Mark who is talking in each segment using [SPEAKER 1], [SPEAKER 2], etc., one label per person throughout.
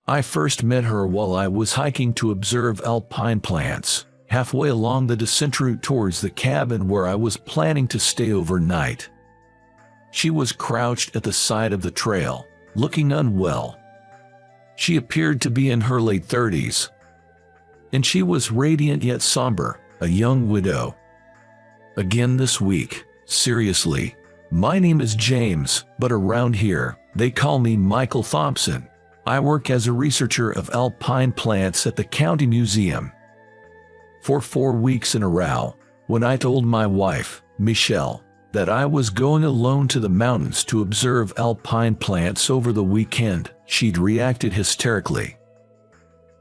[SPEAKER 1] I first met her while I was hiking to observe alpine plants, halfway along the descent route towards the cabin where I was planning to stay overnight. She was crouched at the side of the trail, looking unwell. She appeared to be in her late 30s, and she was radiant yet somber, a young widow. Again this week, seriously, my name is James, but around here, they call me Michael Thompson. I work as a researcher of alpine plants at the county museum. For 4 weeks in a row, when I told my wife, Michelle, that I was going alone to the mountains to observe alpine plants over the weekend, she'd reacted hysterically.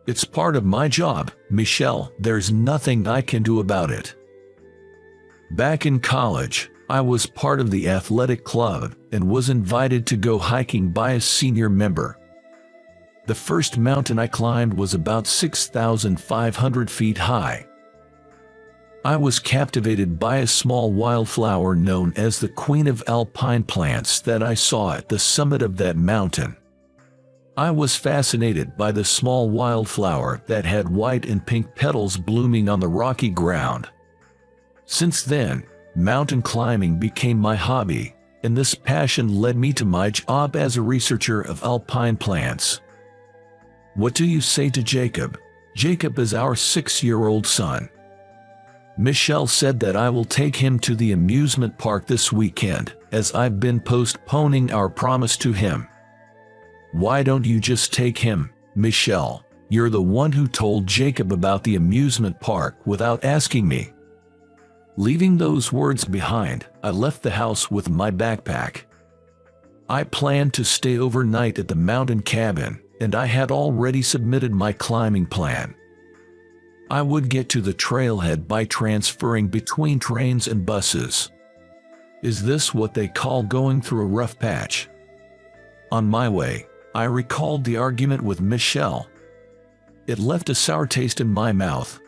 [SPEAKER 1] "It's part of my job, Michelle. There's nothing I can do about it." Back in college, I was part of the athletic club and was invited to go hiking by a senior member. The first mountain I climbed was about 6,500 feet high. I was captivated by a small wildflower known as the Queen of Alpine Plants that I saw at the summit of that mountain. I was fascinated by the small wildflower that had white and pink petals blooming on the rocky ground. Since then, mountain climbing became my hobby, and this passion led me to my job as a researcher of alpine plants. What do you say to Jacob? Jacob is our 6-year-old son. Michelle said that I will take him to the amusement park this weekend, as I've been postponing our promise to him. Why don't you just take him, Michelle? You're the one who told Jacob about the amusement park without asking me. Leaving those words behind, I left the house with my backpack. I planned to stay overnight at the mountain cabin, and I had already submitted my climbing plan. I would get to the trailhead by transferring between trains and buses. Is this what they call going through a rough patch? On my way, I recalled the argument with Michelle. It left a sour taste in my mouth.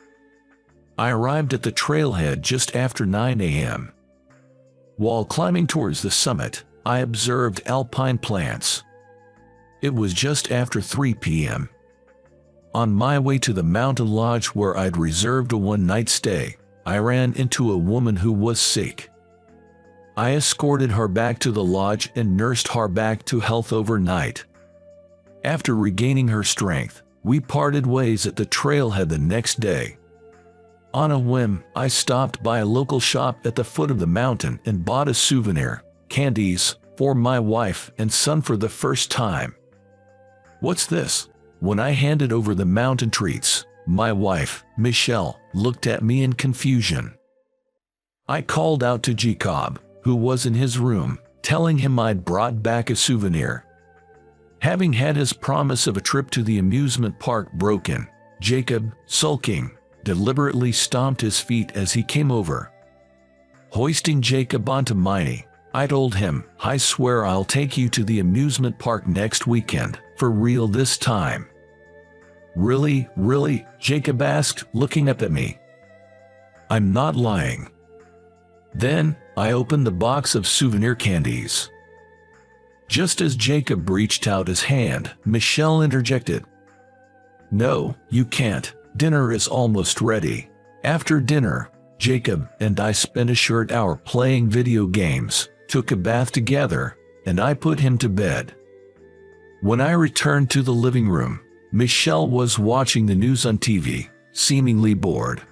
[SPEAKER 1] I arrived at the trailhead just after 9 a.m. While climbing towards the summit, I observed alpine plants. It was just after 3 p.m. On my way to the mountain lodge where I'd reserved a one-night stay, I ran into a woman who was sick. I escorted her back to the lodge and nursed her back to health overnight. After regaining her strength, we parted ways at the trailhead the next day. On a whim, I stopped by a local shop at the foot of the mountain and bought a souvenir, candies, for my wife and son for the first time. "What's this?" When I handed over the mountain treats, my wife, Michelle, looked at me in confusion. I called out to Jacob, who was in his room, telling him I'd brought back a souvenir. Having had his promise of a trip to the amusement park broken, Jacob, sulking, deliberately stomped his feet as he came over. Hoisting Jacob onto my knee, I told him, "I swear I'll take you to the amusement park next weekend, for real this time." "Really, really?" Jacob asked, looking up at me. "I'm not lying." Then, I opened the box of souvenir candies. Just as Jacob reached out his hand, Michelle interjected. "No, you can't. Dinner is almost ready." After dinner, Jacob and I spent a short hour playing video games, took a bath together, and I put him to bed. When I returned to the living room, Michelle was watching the news on TV, seemingly bored.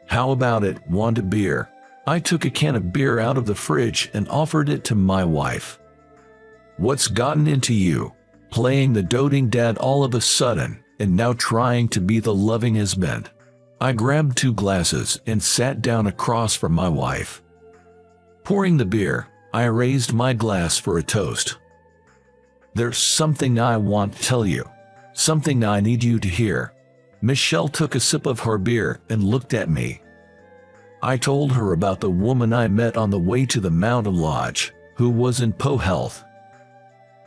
[SPEAKER 1] "How about it, want a beer?" I took a can of beer out of the fridge and offered it to my wife. "What's gotten into you? Playing the doting dad all of a sudden, and now trying to be the loving husband." I grabbed 2 glasses and sat down across from my wife. Pouring the beer, I raised my glass for a toast. "There's something I want to tell you. Something I need you to hear." Michelle took a sip of her beer and looked at me. I told her about the woman I met on the way to the mountain lodge, who was in poor health.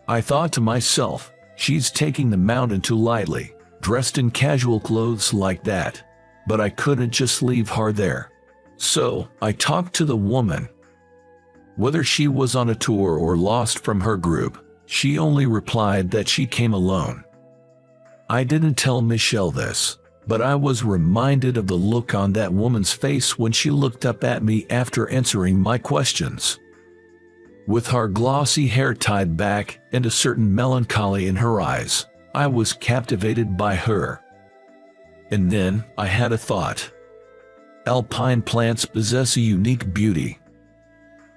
[SPEAKER 1] I thought to myself, she's taking the mountain too lightly, dressed in casual clothes like that. But I couldn't just leave her there. So, I talked to the woman. Whether she was on a tour or lost from her group, she only replied that she came alone. I didn't tell Michelle this, but I was reminded of the look on that woman's face when she looked up at me after answering my questions. With her glossy hair tied back and a certain melancholy in her eyes, I was captivated by her. And then I had a thought. Alpine plants possess a unique beauty.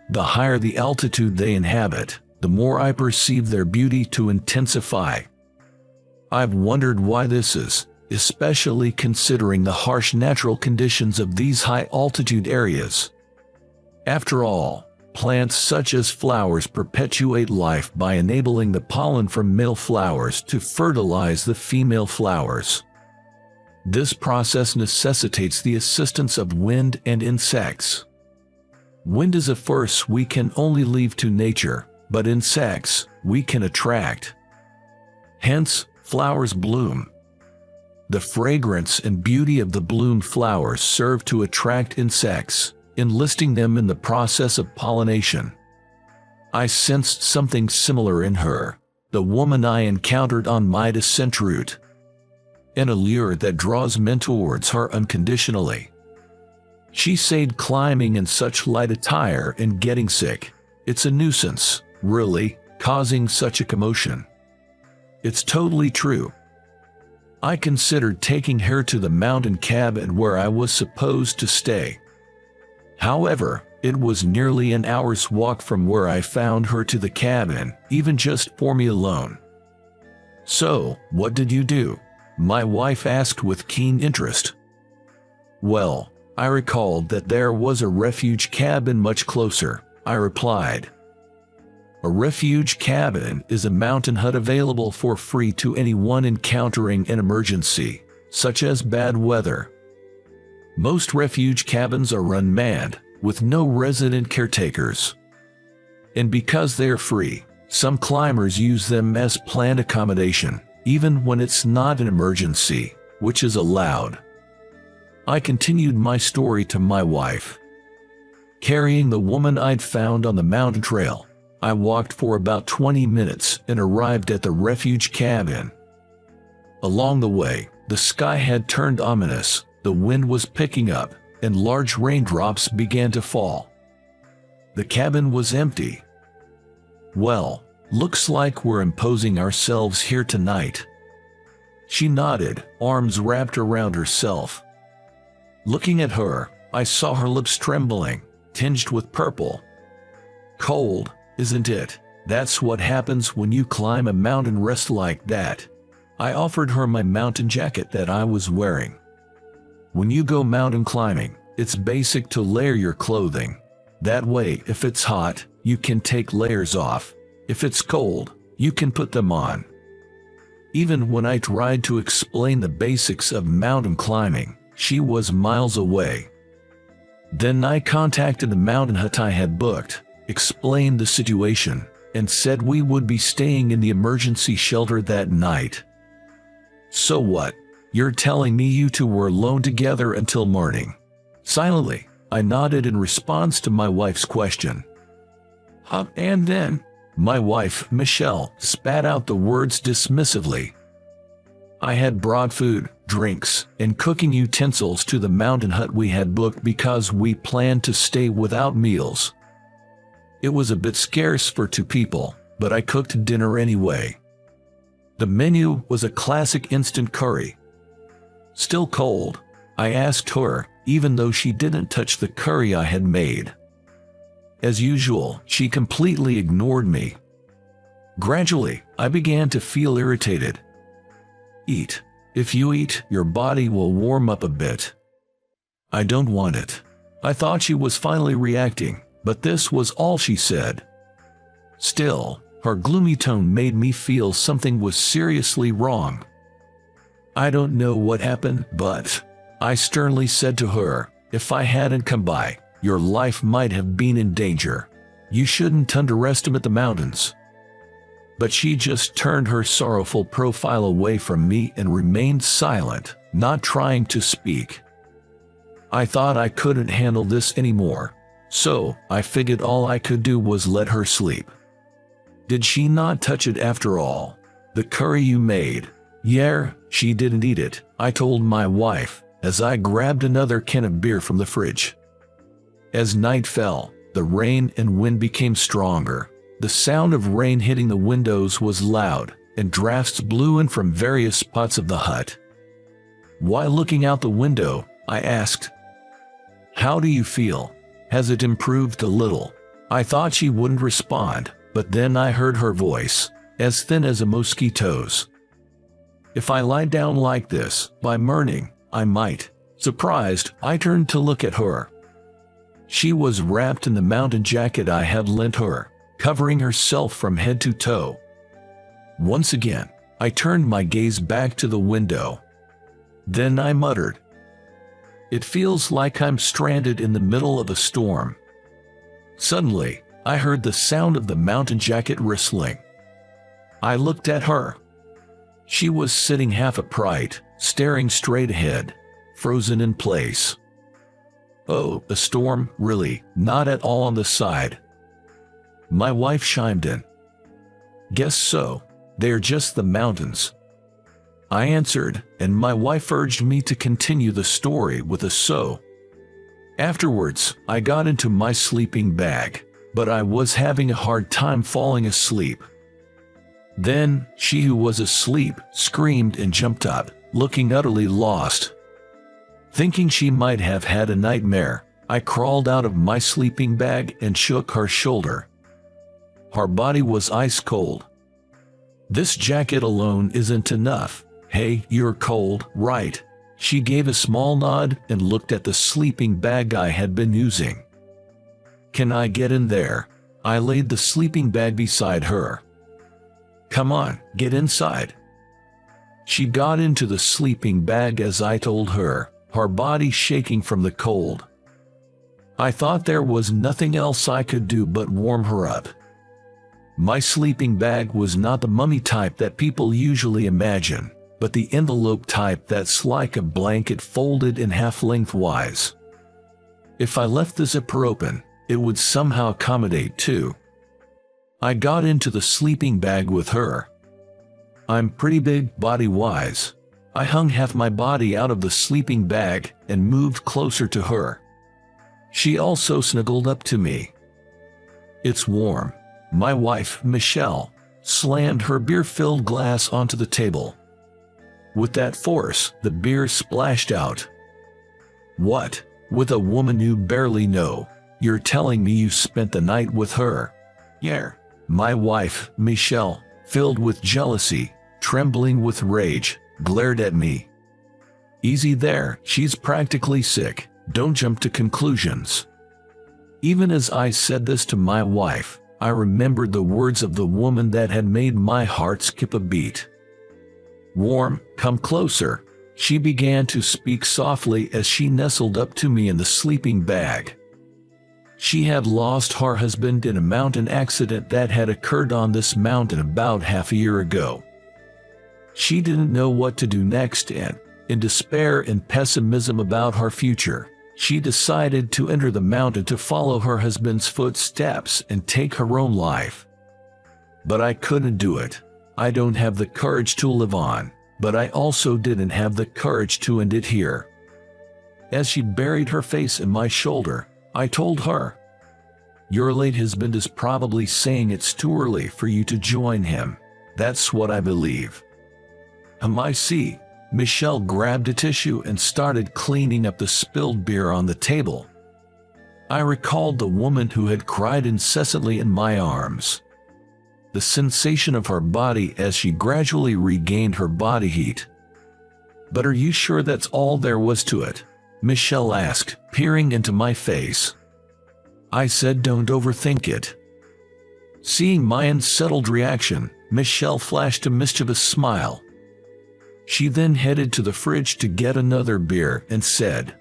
[SPEAKER 1] The higher the altitude they inhabit, the more I perceive their beauty to intensify. I've wondered why this is, especially considering the harsh natural conditions of these high-altitude areas. After all, plants such as flowers perpetuate life by enabling the pollen from male flowers to fertilize the female flowers. This process necessitates the assistance of wind and insects. Wind is a force we can only leave to nature, but insects we can attract. Hence, flowers bloom. The fragrance and beauty of the bloomed flowers serve to attract insects, enlisting them in the process of pollination. I sensed something similar in her, the woman I encountered on my descent route. An allure that draws men towards her unconditionally. She said climbing in such light attire and getting sick, it's a nuisance, really, causing such a commotion. It's totally true. I considered taking her to the mountain cabin where I was supposed to stay. However, it was nearly an hour's walk from where I found her to the cabin, even just for me alone. So, what did you do? My wife asked with keen interest. Well, I recalled that there was a refuge cabin much closer, I replied. A refuge cabin is a mountain hut available for free to anyone encountering an emergency, such as bad weather. Most refuge cabins are unmanned, with no resident caretakers. And because they're free, some climbers use them as planned accommodation, even when it's not an emergency, which is allowed. I continued my story to my wife. Carrying the woman I'd found on the mountain trail, I walked for about 20 minutes and arrived at the refuge cabin. Along the way, the sky had turned ominous, the wind was picking up, and large raindrops began to fall. The cabin was empty. Well, looks like we're imposing ourselves here tonight. She nodded, arms wrapped around herself. Looking at her, I saw her lips trembling, tinged with purple. Cold, isn't it? That's what happens when you climb a mountain rest like that. I offered her my mountain jacket that I was wearing. When you go mountain climbing, it's basic to layer your clothing. That way, if it's hot, you can take layers off. If it's cold, you can put them on. Even when I tried to explain the basics of mountain climbing, she was miles away. Then I contacted the mountain hut I had booked, explained the situation, and said we would be staying in the emergency shelter that night. So what? You're telling me you two were alone together until morning? Silently, I nodded in response to my wife's question. And then, my wife, Michelle, spat out the words dismissively. I had brought food, drinks, and cooking utensils to the mountain hut we had booked because we planned to stay without meals. It was a bit scarce for two people, but I cooked dinner anyway. The menu was a classic instant curry. Still cold, I asked her, even though she didn't touch the curry I had made. As usual, she completely ignored me. Gradually, I began to feel irritated. Eat. If you eat, your body will warm up a bit. I don't want it. I thought she was finally reacting, but this was all she said. Still, her gloomy tone made me feel something was seriously wrong. I don't know what happened, but I sternly said to her, if I hadn't come by, your life might have been in danger. You shouldn't underestimate the mountains. But she just turned her sorrowful profile away from me and remained silent, not trying to speak. I thought I couldn't handle this anymore, so I figured all I could do was let her sleep. Did she not touch it after all? The curry you made, Yeah, she didn't eat it, I told my wife, as I grabbed another can of beer from the fridge. As night fell, the rain and wind became stronger. The sound of rain hitting the windows was loud, and drafts blew in from various spots of the hut. While looking out the window, I asked, "How do you feel? Has it improved a little?" I thought she wouldn't respond, but then I heard her voice, as thin as a mosquito's. "If I lie down like this, by morning, I might." Surprised, I turned to look at her. She was wrapped in the mountain jacket I had lent her, covering herself from head to toe. Once again, I turned my gaze back to the window. Then I muttered, "It feels like I'm stranded in the middle of a storm." Suddenly, I heard the sound of the mountain jacket rustling. I looked at her. She was sitting half upright, staring straight ahead, frozen in place. "Oh, a storm, really? Not at all on the side?" My wife chimed in. "Guess so. They're just the mountains." I answered, and my wife urged me to continue the story with a so. Afterwards, I got into my sleeping bag, but I was having a hard time falling asleep. Then, she who was asleep screamed and jumped up, looking utterly lost. Thinking she might have had a nightmare, I crawled out of my sleeping bag and shook her shoulder. Her body was ice cold. "This jacket alone isn't enough. Hey, you're cold, right?" She gave a small nod and looked at the sleeping bag I had been using. "Can I get in there?" I laid the sleeping bag beside her. "Come on, get inside." She got into the sleeping bag as I told her, her body shaking from the cold. I thought there was nothing else I could do but warm her up. My sleeping bag was not the mummy type that people usually imagine, but the envelope type that's like a blanket folded in half lengthwise. If I left the zipper open, it would somehow accommodate two. I got into the sleeping bag with her. I'm pretty big body-wise. I hung half my body out of the sleeping bag and moved closer to her. She also snuggled up to me. "It's warm." My wife, Michelle, slammed her beer-filled glass onto the table. With that force, the beer splashed out. "What? With a woman you barely know? You're telling me you spent the night with her?" "Yeah." My wife, Michelle, filled with jealousy, trembling with rage, glared at me. "Easy there, she's practically sick. Don't jump to conclusions." Even as I said this to my wife, I remembered the words of the woman that had made my heart skip a beat. "Warm, come closer." She began to speak softly as she nestled up to me in the sleeping bag. She had lost her husband in a mountain accident that had occurred on this mountain about half a year ago. She didn't know what to do next and, in despair and pessimism about her future, she decided to enter the mountain to follow her husband's footsteps and take her own life. But I couldn't do it. I don't have the courage to live on, but I also didn't have the courage to end it here. As she buried her face in my shoulder, I told her, "Your late husband is probably saying it's too early for you to join him. That's what I believe." I see. Michelle grabbed a tissue and started cleaning up the spilled beer on the table. I recalled the woman who had cried incessantly in my arms. The sensation of her body as she gradually regained her body heat. "But are you sure that's all there was to it?" Michelle asked, peering into my face. I said, "Don't overthink it." Seeing my unsettled reaction, Michelle flashed a mischievous smile. She then headed to the fridge to get another beer and said,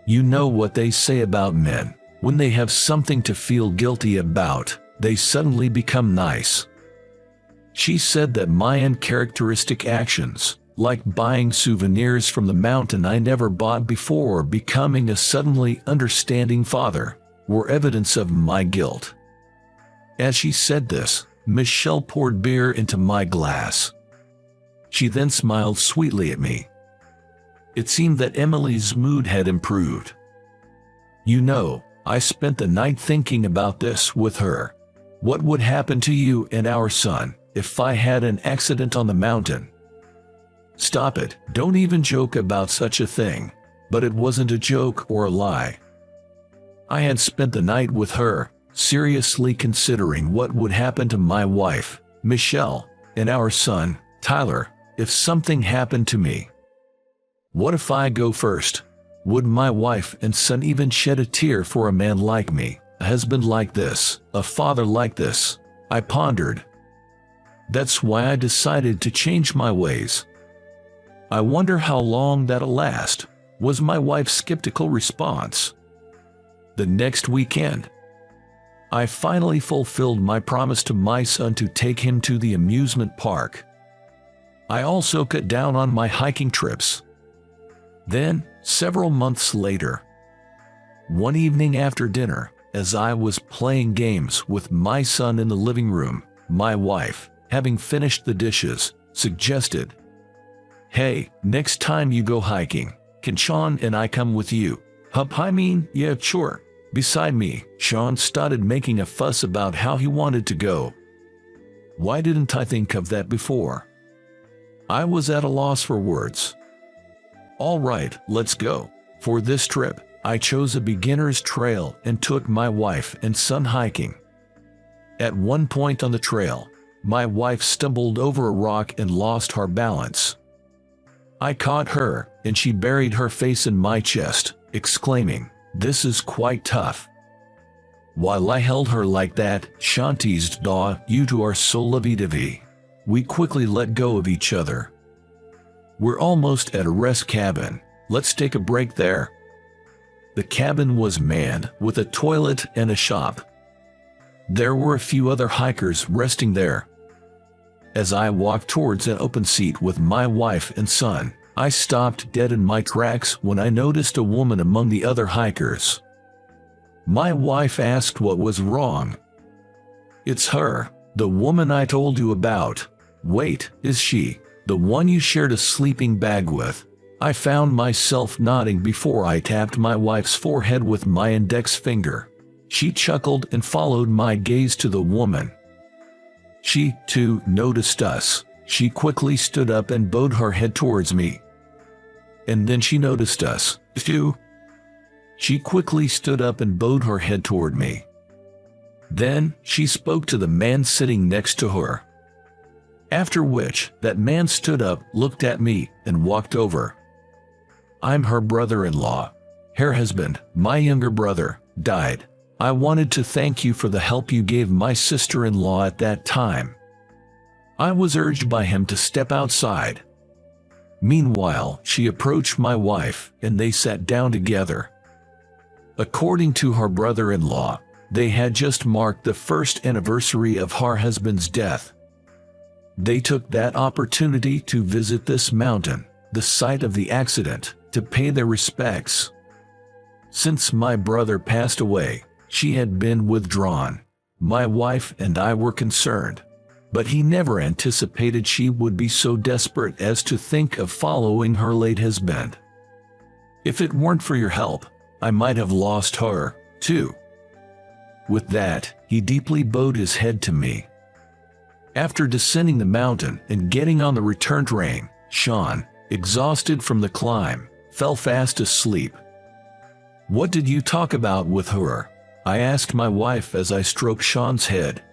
[SPEAKER 1] "You know what they say about men. When they have something to feel guilty about, they suddenly become nice." She said that my uncharacteristic actions, like buying souvenirs from the mountain I never bought before or becoming a suddenly understanding father, were evidence of my guilt. As she said this, Michelle poured beer into my glass. She then smiled sweetly at me. It seemed that Emily's mood had improved. You know, I spent the night thinking about this with her. What would happen to you and our son if I had an accident on the mountain? Stop it, don't even joke about such a thing. But it wasn't a joke or a lie. I had spent the night with her, seriously considering what would happen to my wife, Michelle, and our son, Tyler, if something happened to me. What if I go first? Would my wife and son even shed a tear for a man like me, a husband like this, a father like this? I pondered. That's why I decided to change my ways. I wonder how long that'll last, was my wife's skeptical response. The next weekend, I finally fulfilled my promise to my son to take him to the amusement park. I also cut down on my hiking trips. Then, several months later, one evening after dinner, as I was playing games with my son in the living room, my wife, having finished the dishes, suggested, "Hey, next time you go hiking, can Sean and I come with you?" Yeah, sure. Beside me, Sean started making a fuss about how he wanted to go. Why didn't I think of that before? I was at a loss for words. All right, let's go. For this trip, I chose a beginner's trail and took my wife and son hiking. At one point on the trail, my wife stumbled over a rock and lost her balance. I caught her, and she buried her face in my chest, exclaiming, "This is quite tough." While I held her like that, Sean teased, "You two are so lovey-dovey." We quickly let go of each other. We're almost at a rest cabin. Let's take a break there. The cabin was manned with a toilet and a shop. There were a few other hikers resting there. As I walked towards an open seat with my wife and son, I stopped dead in my tracks when I noticed a woman among the other hikers. My wife asked what was wrong. "It's her, the woman I told you about." "Wait, is she the one you shared a sleeping bag with?" I found myself nodding before I tapped my wife's forehead with my index finger. She chuckled and followed my gaze to the woman. She, too, noticed us. She quickly stood up and bowed her head towards me. And then she noticed us, too. She quickly stood up and bowed her head toward me. Then, she spoke to the man sitting next to her. After which, that man stood up, looked at me, and walked over. "I'm her brother-in-law. Her husband, my younger brother, died. I wanted to thank you for the help you gave my sister-in-law at that time." I was urged by him to step outside. Meanwhile, she approached my wife, and they sat down together. According to her brother-in-law, they had just marked the first anniversary of her husband's death. They took that opportunity to visit this mountain, the site of the accident, to pay their respects. Since my brother passed away, she had been withdrawn. My wife and I were concerned, but he never anticipated she would be so desperate as to think of following her late husband. "If it weren't for your help, I might have lost her, too." With that, he deeply bowed his head to me. After descending the mountain and getting on the return train, Sean, exhausted from the climb, fell fast asleep. "What did you talk about with her?" I asked my wife as I stroked Sean's head.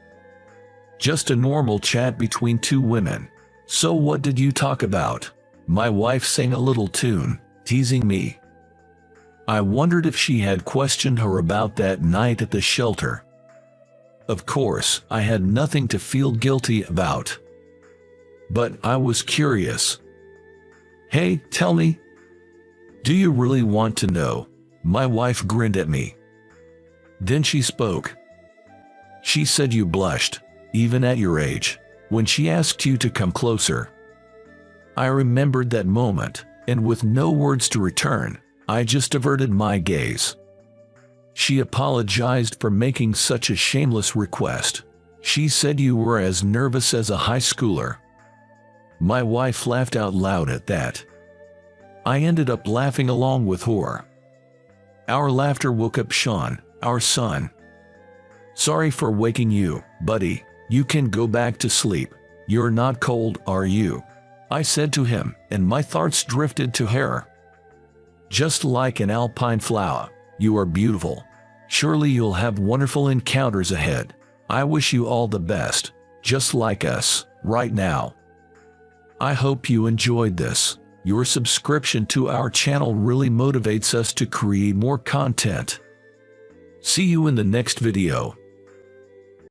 [SPEAKER 1] "Just a normal chat between two women." "So what did you talk about?" My wife sang a little tune, teasing me. I wondered if she had questioned her about that night at the shelter. Of course, I had nothing to feel guilty about. But I was curious. "Hey, tell me. Do you really want to know?" My wife grinned at me. Then she spoke. She said you blushed, even at your age, when she asked you to come closer. I remembered that moment, and with no words to return, I just averted my gaze. She apologized for making such a shameless request. She said you were as nervous as a high schooler. My wife laughed out loud at that. I ended up laughing along with her. Our laughter woke up Sean, our son. Sorry for waking you, buddy. You can go back to sleep. You're not cold, are you? I said to him, and my thoughts drifted to her. Just like an alpine flower, you are beautiful. Surely you'll have wonderful encounters ahead. I wish you all the best, just like us, right now. I hope you enjoyed this. Your subscription to our channel really motivates us to create more content. See you in the next video.